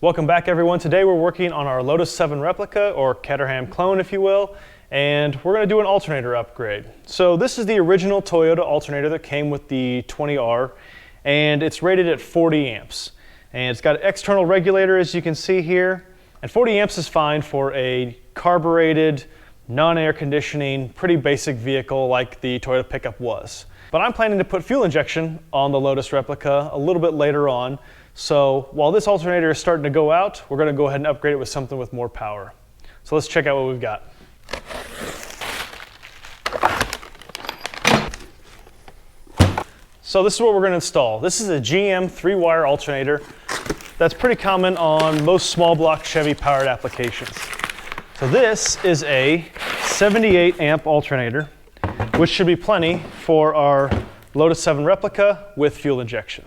Welcome back, everyone. Today we're working on our Lotus 7 Replica, or Caterham clone if you will, and we're going to do an alternator upgrade. So this is the original Toyota alternator that came with the 20R, and it's rated at 40 amps. And it's got an external regulator, as you can see here, and 40 amps is fine for a carbureted, non-air conditioning, pretty basic vehicle like the Toyota pickup was. But I'm planning to put fuel injection on the Lotus Replica a little bit later on. So while this alternator is starting to go out, we're going to go ahead and upgrade it with something with more power. So let's check out what we've got. So this is what we're going to install. This is a GM 3-wire alternator that's pretty common on most small block Chevy powered applications. So this is a 78 amp alternator, which should be plenty for our Lotus 7 Replica with fuel injection.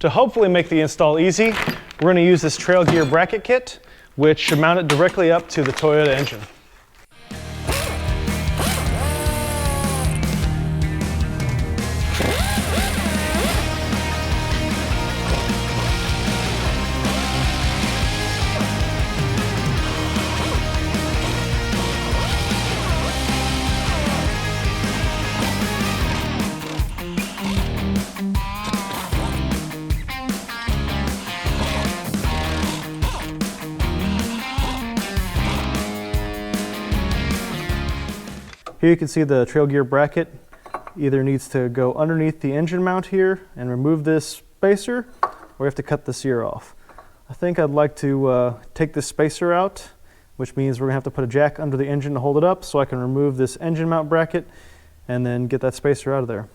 To hopefully make the install easy, we're going to use this trail gear bracket kit, which should mount it directly up to the Toyota engine. Here you can see the trail gear bracket either needs to go underneath the engine mount here and remove this spacer, or we have to cut this ear off. I think I'd like to take this spacer out, which means we're going to have to put a jack under the engine to hold it up so I can remove this engine mount bracket and then get that spacer out of there.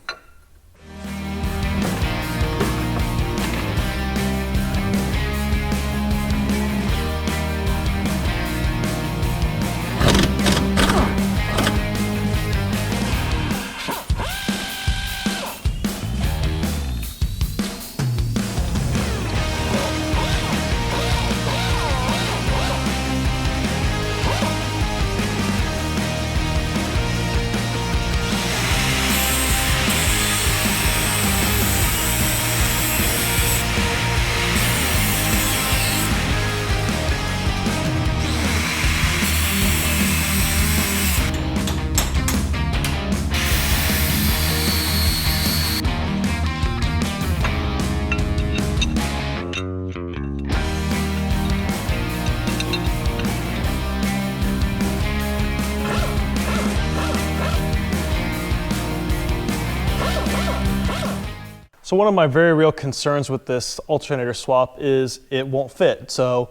So one of my very real concerns with this alternator swap is it won't fit. So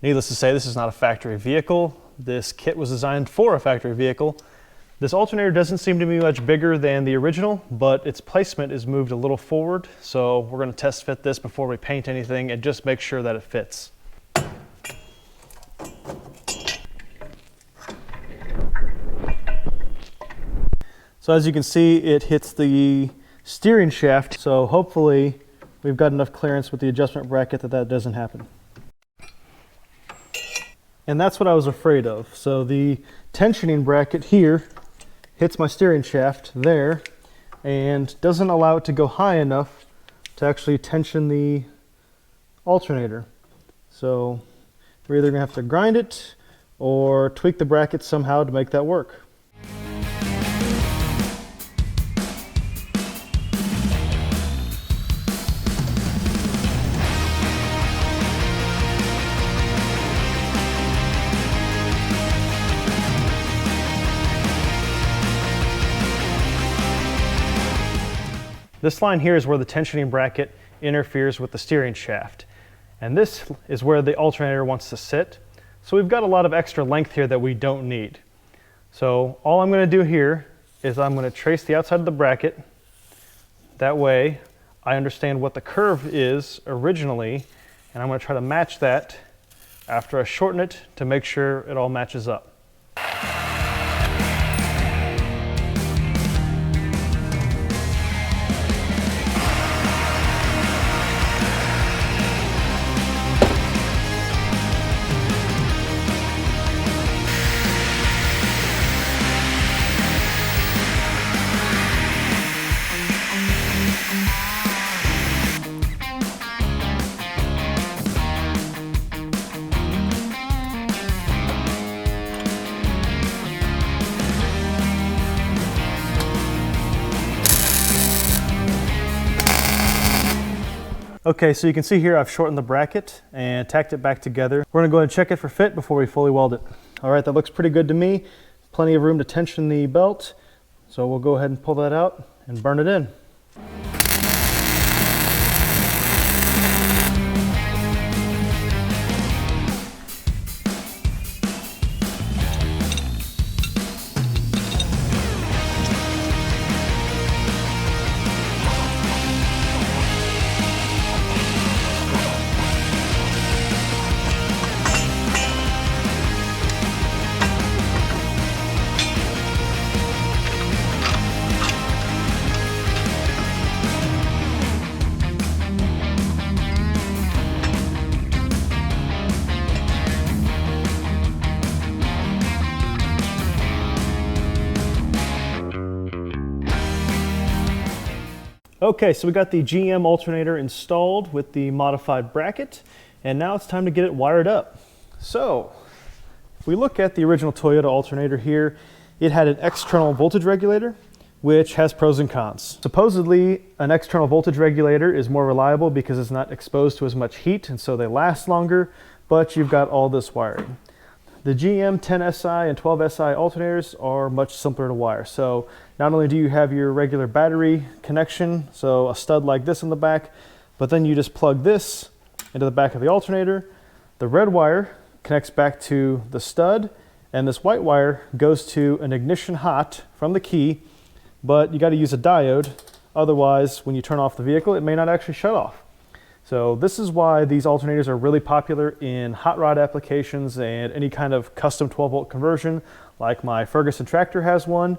needless to say, this is not a factory vehicle. This kit was designed for a factory vehicle. This alternator doesn't seem to be much bigger than the original, but its placement is moved a little forward. So we're going to test fit this before we paint anything and just make sure that it fits. So as you can see, it hits the steering shaft, so hopefully we've got enough clearance with the adjustment bracket that doesn't happen. And that's what I was afraid of. So the tensioning bracket here hits my steering shaft there and doesn't allow it to go high enough to actually tension the alternator. So we're either going to have to grind it or tweak the bracket somehow to make that work. This line here is where the tensioning bracket interferes with the steering shaft. And this is where the alternator wants to sit. So we've got a lot of extra length here that we don't need. So all I'm going to do here is I'm going to trace the outside of the bracket. That way I understand what the curve is originally, and I'm going to try to match that after I shorten it to make sure it all matches up. Okay, so you can see here I've shortened the bracket and tacked it back together. We're gonna go ahead and check it for fit before we fully weld it. All right, that looks pretty good to me. Plenty of room to tension the belt. So we'll go ahead and pull that out and burn it in. Okay, so we got the GM alternator installed with the modified bracket, and now it's time to get it wired up. So, if we look at the original Toyota alternator here, it had an external voltage regulator, which has pros and cons. Supposedly, an external voltage regulator is more reliable because it's not exposed to as much heat, and so they last longer, but you've got all this wiring. The GM 10SI and 12SI alternators are much simpler to wire. So not only do you have your regular battery connection, so a stud like this in the back, but then you just plug this into the back of the alternator. The red wire connects back to the stud, and this white wire goes to an ignition hot from the key, but you got to use a diode. Otherwise, when you turn off the vehicle, it may not actually shut off. So this is why these alternators are really popular in hot rod applications and any kind of custom 12-volt conversion, like my Ferguson tractor has one.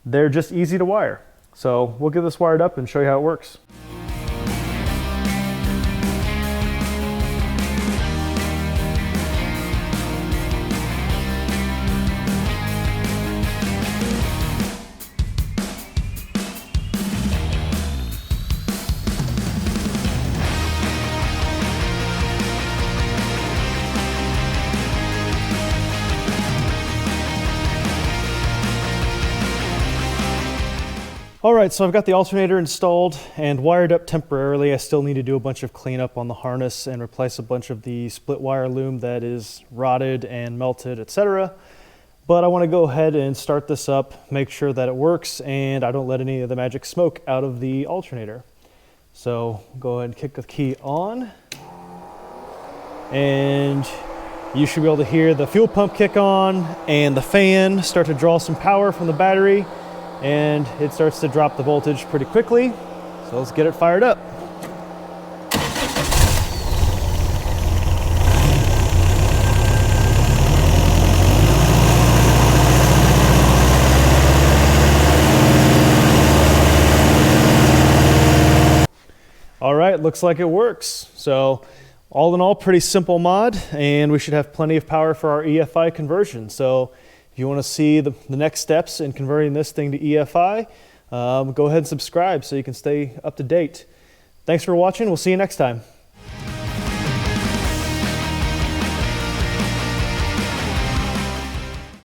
They're just easy to wire. So we'll get this wired up and show you how it works. All right, so I've got the alternator installed and wired up temporarily. I still need to do a bunch of cleanup on the harness and replace a bunch of the split wire loom that is rotted and melted, etc. But I want to go ahead and start this up, make sure that it works, and I don't let any of the magic smoke out of the alternator. So go ahead and kick the key on, and you should be able to hear the fuel pump kick on and the fan start to draw some power from the battery, and it starts to drop the voltage pretty quickly. So let's get it fired up. All right, looks like it works. So all in all, pretty simple mod, and we should have plenty of power for our EFI conversion. So if you want to see the next steps in converting this thing to EFI, go ahead and subscribe so you can stay up to date. Thanks for watching. We'll see you next time.